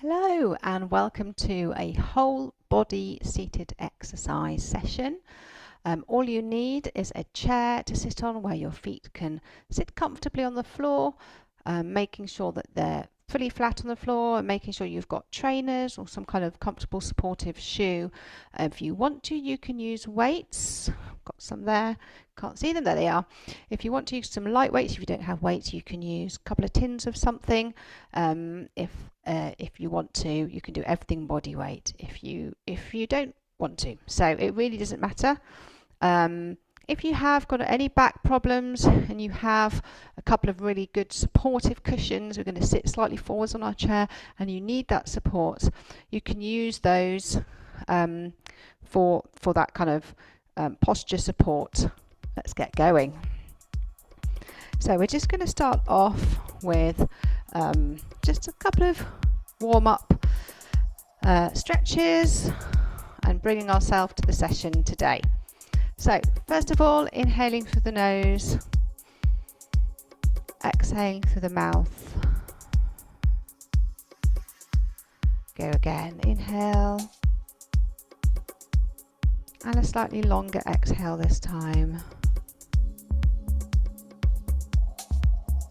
Hello and welcome to a whole body seated exercise session. All you need is a chair to sit on where your feet can sit comfortably on the floor, making sure that they're fully flat on the floor and making sure you've got trainers or some kind of comfortable supportive shoe. If you want to, you can use weights. I've got some there. Can't see them. There they are. If you want to use some light weights, if you don't have weights, you can use a couple of tins of something. If you want to, you can do everything body weight. If you don't want to, so it really doesn't matter. If you have got any back problems and you have a couple of really good supportive cushions, we're going to sit slightly forwards on our chair and you need that support, you can use those for that kind of posture support. Let's get going. So we're just going to start off with just a couple of warm-up stretches and bringing ourselves to the session today. So first of all, inhaling through the nose, exhaling through the mouth. Go again, inhale, and a slightly longer exhale this time.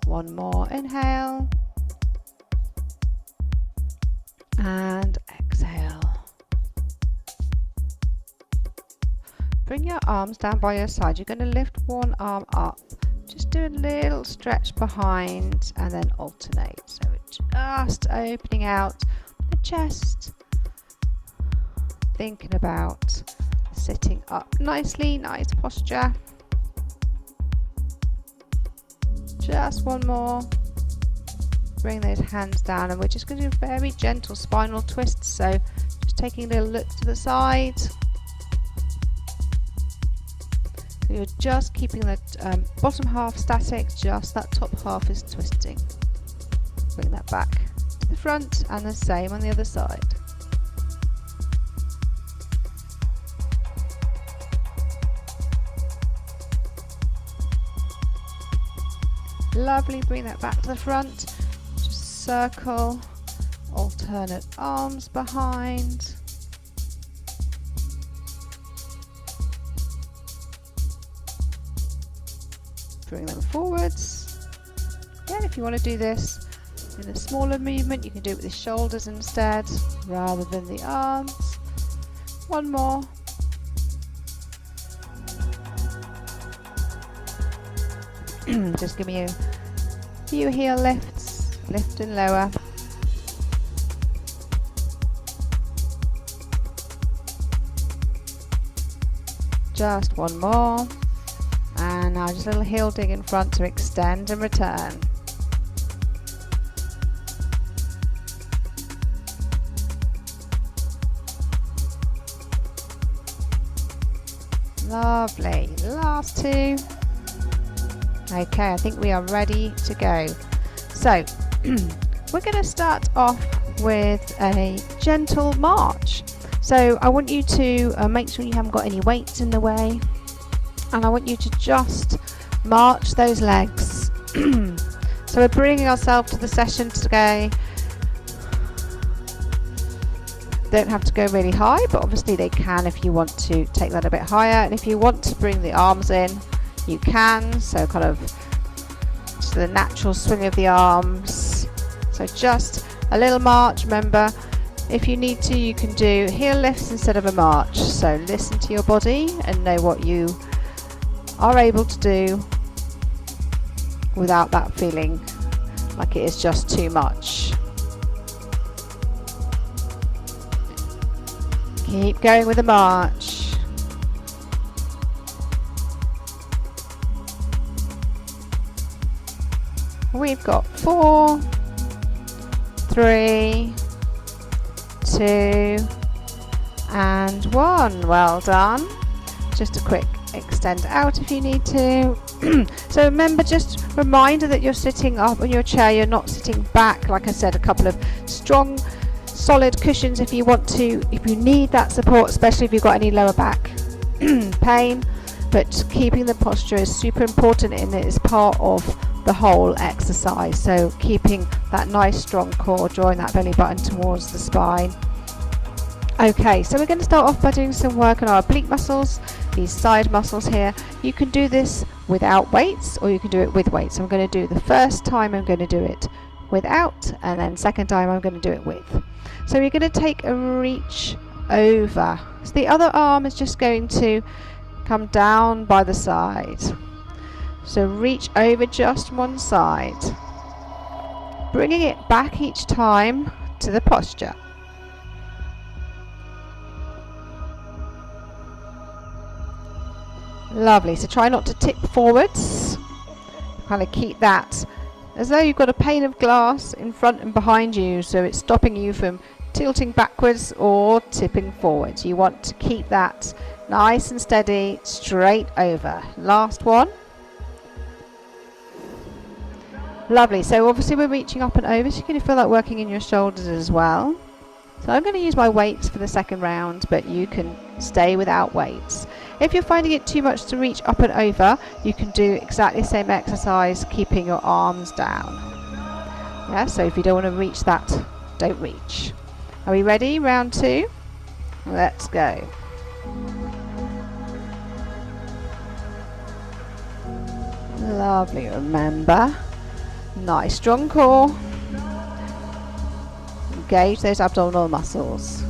One more, inhale, and exhale. Bring your arms down by your side. You're going to lift one arm up. Just do a little stretch behind and then alternate. So just opening out the chest. Thinking about sitting up nicely, nice posture. Just one more. Bring those hands down and we're just going to do very gentle spinal twists. So just taking a little look to the side. So you're just keeping the bottom half static, just that top half is twisting. Bring that back to the front and the same on the other side. Lovely, bring that back to the front. Just circle, alternate arms behind. Bring them forwards. Again, if you want to do this in a smaller movement, you can do it with the shoulders instead, rather than the arms. One more. Just give me a few heel lifts, lift and lower. Just one more. And now just a little heel dig in front to extend and return. Lovely. Last two. Okay, I think we are ready to go. So we're going to start off with a gentle march. So I want you to make sure you haven't got any weights in the way. And I want you to just march those legs. So we're bringing ourselves to the session today. Don't have to go really high, but obviously they can if you want to take that a bit higher. And if you want to bring the arms in, you can. So kind of just the natural swing of the arms. So just a little march. Remember, if you need to, you can do heel lifts instead of a march. So listen to your body and know what you are able to do without that feeling like it is just too much. Keep going with the march. We've got 4, 3, 2 and 1. Well done. Just a quick extend out if you need to. So remember, just reminder that you're sitting up on your chair, you're not sitting back. Like I said, a couple of strong solid cushions if you want to, if you need that support, especially if you've got any lower back pain. But keeping the posture is super important and it is part of the whole exercise. So keeping that nice strong core, drawing that belly button towards the spine. Okay, so we're going to start off by doing some work on our oblique muscles, these side muscles here. You can do this without weights or you can do it with weights. I'm going to do the first time I'm going to do it without, and then second time I'm going to do it with. So you're going to take a reach over. So the other arm is just going to come down by the side. So reach over just one side, bringing it back each time to the posture. Lovely. So try not to tip forwards. Kind of keep that as though you've got a pane of glass in front and behind you, so it's stopping you from tilting backwards or tipping forwards. You want to keep that nice and steady, straight over. Last one. Lovely. So obviously we're reaching up and over, so you're going to feel that working in your shoulders as well. So I'm going to use my weights for the second round, but you can stay without weights. If you're finding it too much to reach up and over, you can do exactly the same exercise, keeping your arms down. Yeah, so if you don't want to reach that, don't reach. Are we ready? Round 2. Let's go. Lovely. Remember, nice strong core. Engage those abdominal muscles.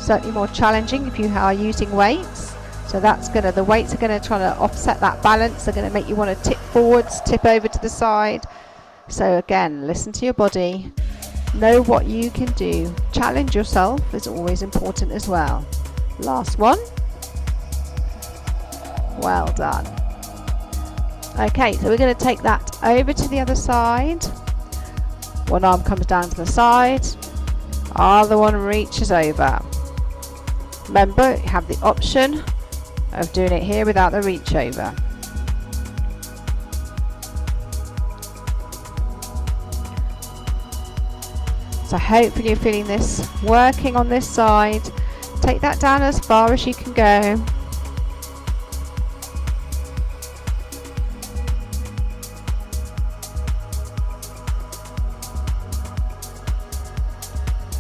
Certainly more challenging if you are using weights. So the weights are going to try to offset that balance. They're going to make you want to tip forwards, tip over to the side. So again, listen to your body. Know what you can do. Challenge yourself is always important as well. Last one. Well done. Okay, so we're going to take that over to the other side. One arm comes down to the side. Other one reaches over. Remember, you have the option of doing it here without the reach over. So hopefully you're feeling this working on this side. Take that down as far as you can go.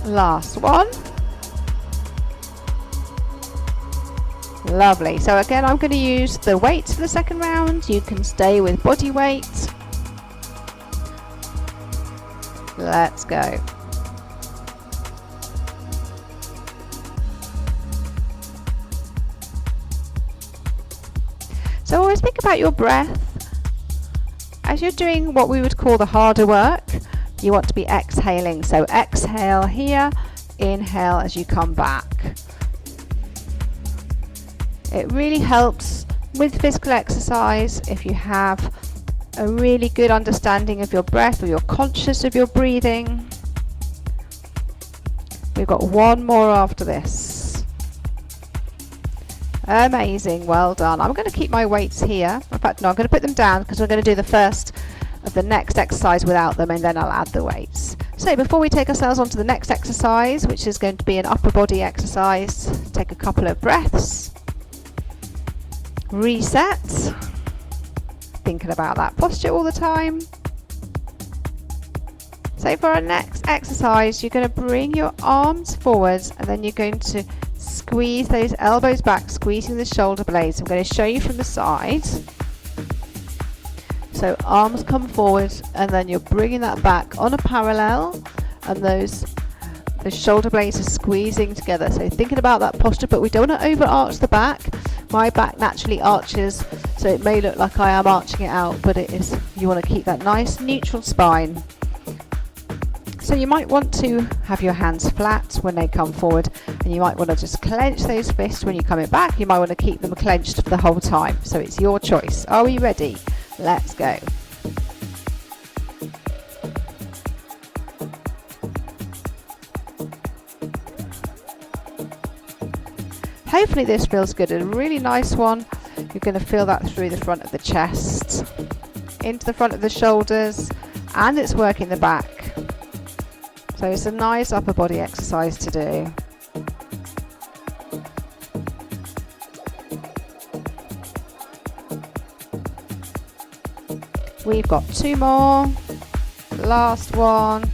Last one. Lovely. So again, I'm going to use the weights for the second round. You can stay with body weight. Let's go. So always think about your breath. As you're doing what we would call the harder work, you want to be exhaling. So exhale here, inhale as you come back. It really helps with physical exercise if you have a really good understanding of your breath, or you're conscious of your breathing. We've got one more after this. Amazing, well done. I'm going to keep my weights here. In fact, no, I'm going to put them down because we're going to do the first of the next exercise without them, and then I'll add the weights. So before we take ourselves on to the next exercise, which is going to be an upper body exercise, take a couple of breaths. Reset. Thinking about that posture all the time. So for our next exercise, you're going to bring your arms forwards, and then you're going to squeeze those elbows back, squeezing the shoulder blades. I'm going to show you from the side. So arms come forward, and then you're bringing that back on a parallel, and the shoulder blades are squeezing together. So thinking about that posture, but we don't want to over arch the back. My back naturally arches, so it may look like I am arching it out, but it is, you want to keep that nice neutral spine. So you might want to have your hands flat when they come forward, and you might want to just clench those fists when you're coming back. You might want to keep them clenched the whole time. So it's your choice. Are we ready? Let's go. Hopefully this feels good. A really nice one. You're going to feel that through the front of the chest, into the front of the shoulders, and it's working the back. So it's a nice upper body exercise to do. We've got 2 more. Last one.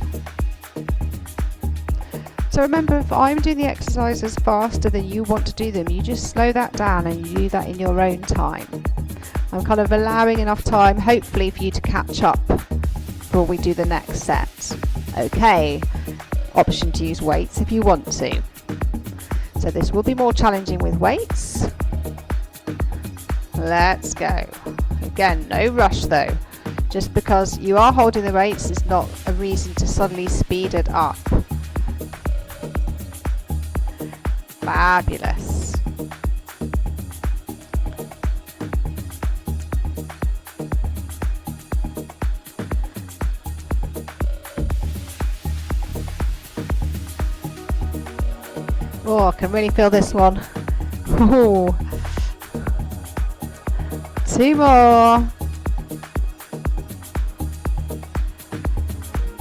So remember, if I'm doing the exercises faster than you want to do them, you just slow that down and you do that in your own time. I'm kind of allowing enough time, hopefully, for you to catch up before we do the next set. Okay, option to use weights if you want to. So this will be more challenging with weights. Let's go. Again, no rush though. Just because you are holding the weights is not a reason to suddenly speed it up. Fabulous. Oh, I can really feel this one. Ooh. 2 more.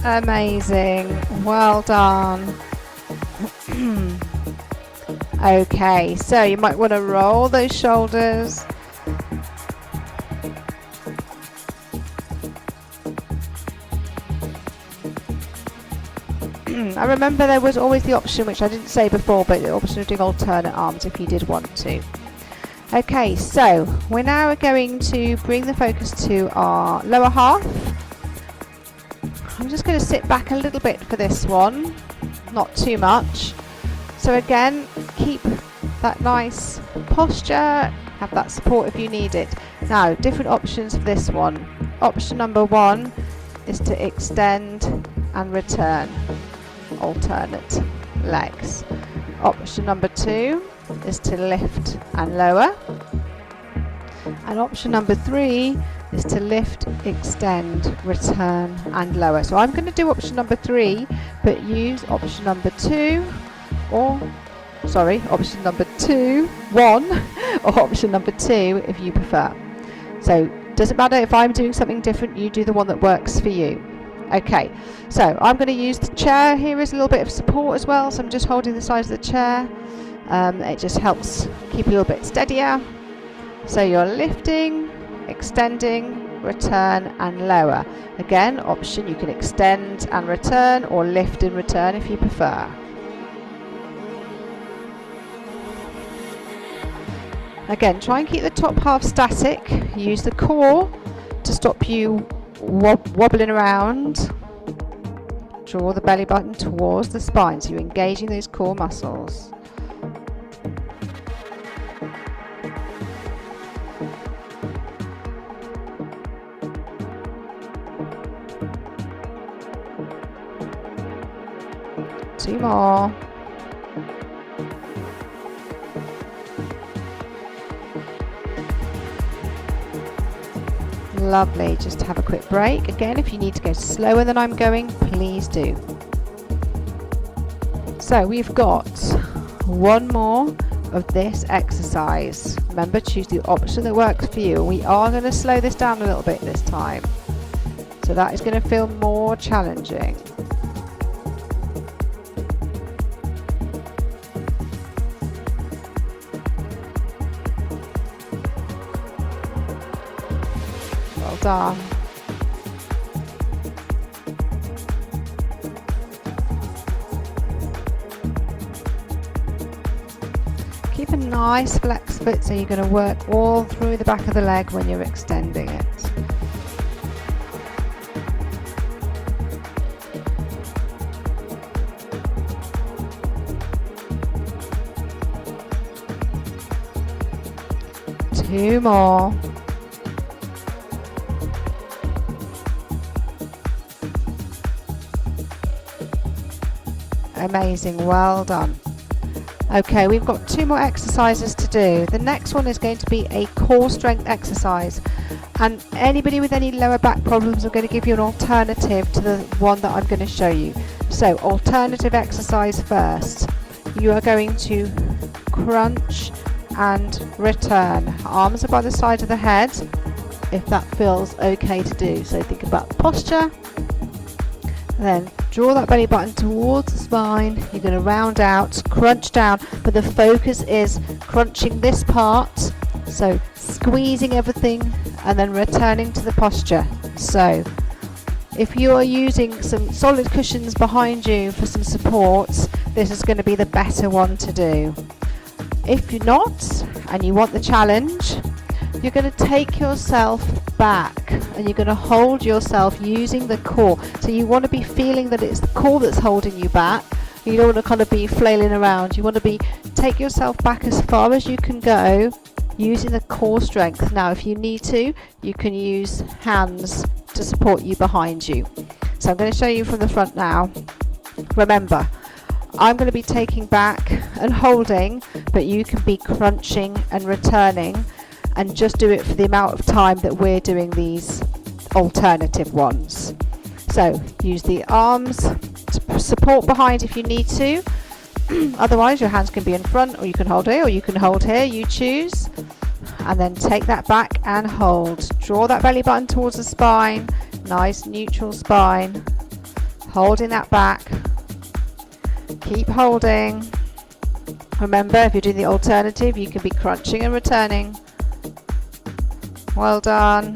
Amazing. Well done. Okay, so you might want to roll those shoulders. I remember there was always the option, which I didn't say before, but the option of doing alternate arms if you did want to. Okay, so we're now going to bring the focus to our lower half. I'm just going to sit back a little bit for this one, not too much. So again, keep that nice posture, have that support if you need it. Now, different options for this one. Option number 1 is to extend and return, alternate legs. Option number 2 is to lift and lower. And option number 3 is to lift, extend, return and lower. So I'm going to do option number 3, but use option number 2 or option number 1 or option number 2 if you prefer. So doesn't matter if I'm doing something different, you do the one that works for you. Okay, so I'm going to use the chair here as a little bit of support as well, so I'm just holding the sides of the chair. It just helps keep a little bit steadier. So you're lifting, extending, return and lower. Again, option, you can extend and return or lift and return if you prefer. Again, try and keep the top half static. Use the core to stop you wobbling around. Draw the belly button towards the spine, so you're engaging those core muscles. Two more. Lovely, just have a quick break. Again, if you need to go slower than I'm going, please do. So we've got 1 more of this exercise. Remember, choose the option that works for you. We are going to slow this down a little bit this time. So that is going to feel more challenging. Done. Keep a nice flex foot, so you're going to work all through the back of the leg when you're extending it. Two more. Amazing, well done. Okay, we've got 2 more exercises to do. The next one is going to be a core strength exercise, and anybody with any lower back problems, I'm going to give you an alternative to the one that I'm going to show you. So alternative exercise first. You are going to crunch and return. Arms are by the side of the head if that feels okay to do. So think about posture. Then draw that belly button towards the spine. You're going to round out, crunch down, but the focus is crunching this part, so squeezing everything and then returning to the posture. So if you're using some solid cushions behind you for some support, this is going to be the better one to do. If you're not, and you want the challenge, you're going to take yourself back and you're going to hold yourself using the core. So you want to be feeling that it's the core that's holding you back. You don't want to kind of be flailing around. You want to take yourself back as far as you can go using the core strength. Now if you need to, you can use hands to support you behind you. So I'm going to show you from the front now. Remember, I'm going to be taking back and holding, but you can be crunching and returning, and just do it for the amount of time that we're doing these alternative ones. So use the arms to support behind if you need to. Otherwise your hands can be in front, or you can hold here, or you can hold here, you choose. And then take that back and hold. Draw that belly button towards the spine, nice neutral spine. Holding that back. Keep holding. Remember, if you're doing the alternative, you can be crunching and returning. Well done.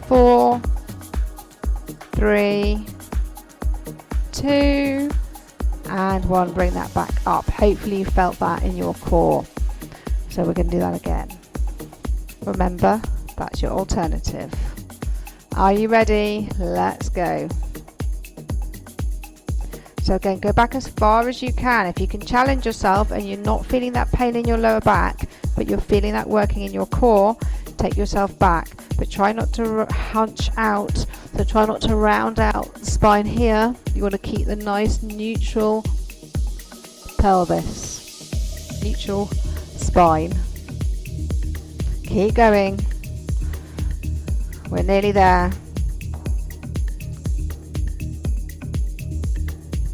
4, 3, 2, and 1. Bring that back up. Hopefully you felt that in your core. So we're going to do that again. Remember, that's your alternative. Are you ready? Let's go. So again, go back as far as you can. If you can challenge yourself and you're not feeling that pain in your lower back, but you're feeling that working in your core, take yourself back. But try not to hunch out. So try not to round out the spine here. You want to keep the nice neutral pelvis, neutral spine. Keep going. We're nearly there.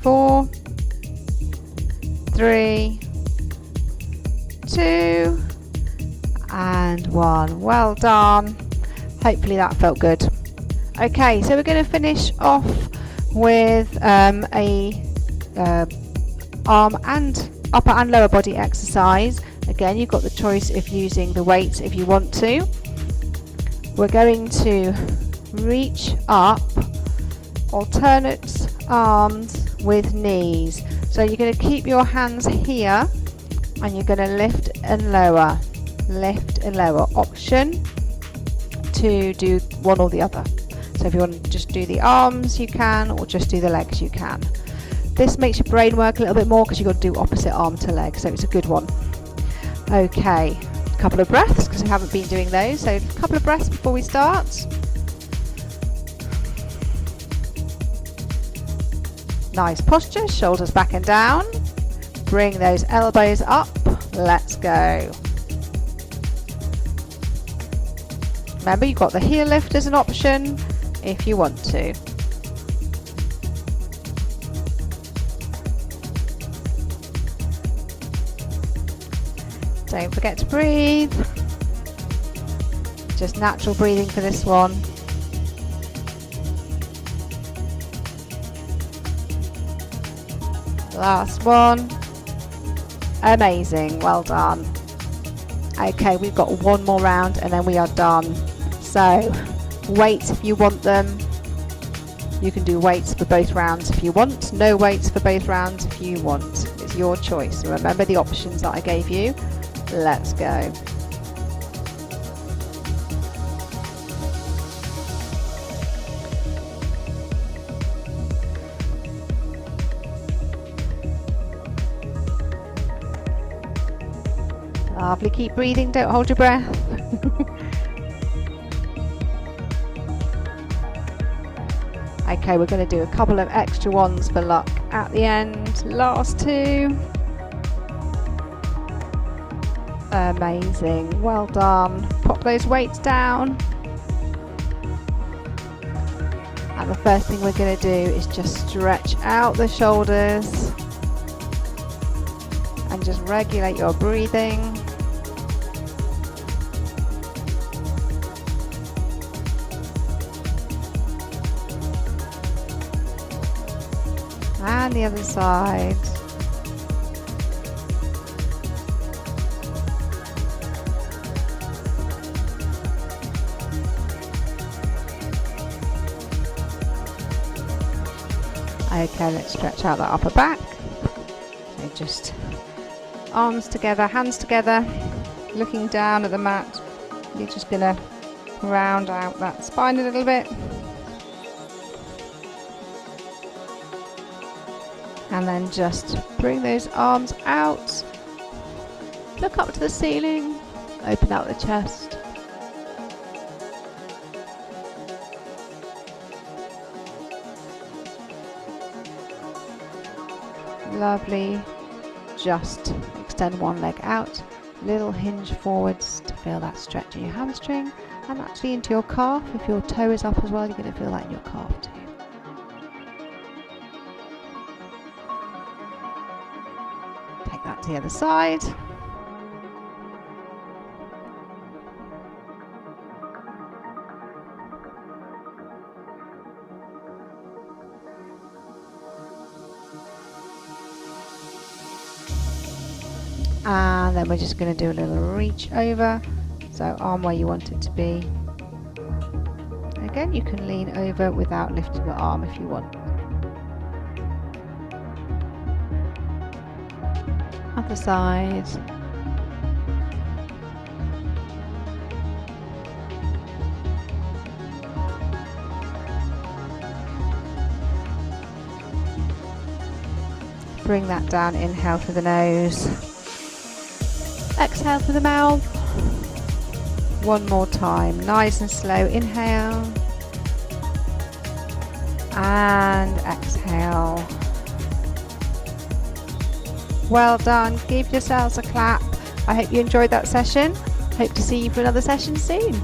4, 3, 2, and 1. Well done. Hopefully that felt good. Okay, so we're going to finish off with a arm and upper and lower body exercise. Again, you've got the choice of using the weights if you want to. We're going to reach up, alternate arms with knees. So you're going to keep your hands here and you're going to lift and lower. Lift and lower. Option to do one or the other. So if you want to just do the arms, you can, or just do the legs, you can. This makes your brain work a little bit more because you've got to do opposite arm to leg, so it's a good one. Okay, a couple of breaths because we haven't been doing those. So a couple of breaths before we start. Nice posture, shoulders back and down. Bring those elbows up. Let's go. Remember, you've got the heel lift as an option if you want to. Don't forget to breathe. Just natural breathing for this one. Last one. Amazing, well done. Okay, we've got one more round and then we are done. So, weights if you want them. You can do weights for both rounds if you want. No weights for both rounds if you want. It's your choice. Remember the options that I gave you. Let's go. Lovely, keep breathing, don't hold your breath. Okay, we're going to do a couple of extra ones for luck at the end. Last two. Amazing, well done. Pop those weights down. And the first thing we're going to do is just stretch out the shoulders and just regulate your breathing. And the other side. Okay, let's stretch out that upper back. So just arms together, hands together, looking down at the mat. You're just going to round out that spine a little bit. And then just bring those arms out. Look up to the ceiling. Open out the chest. Lovely. Just extend one leg out. Little hinge forwards to feel that stretch in your hamstring and actually into your calf. If your toe is up as well, you're going to feel that in your calf too. Take that to the other side. And then we're just going to do a little reach over, so arm where you want it to be. Again, you can lean over without lifting your arm if you want. Other side. Bring that down, inhale through the nose. Exhale through the mouth. One more time, nice and slow. Inhale and exhale. Well done. Give yourselves a clap. I hope you enjoyed that session. Hope to see you for another session soon.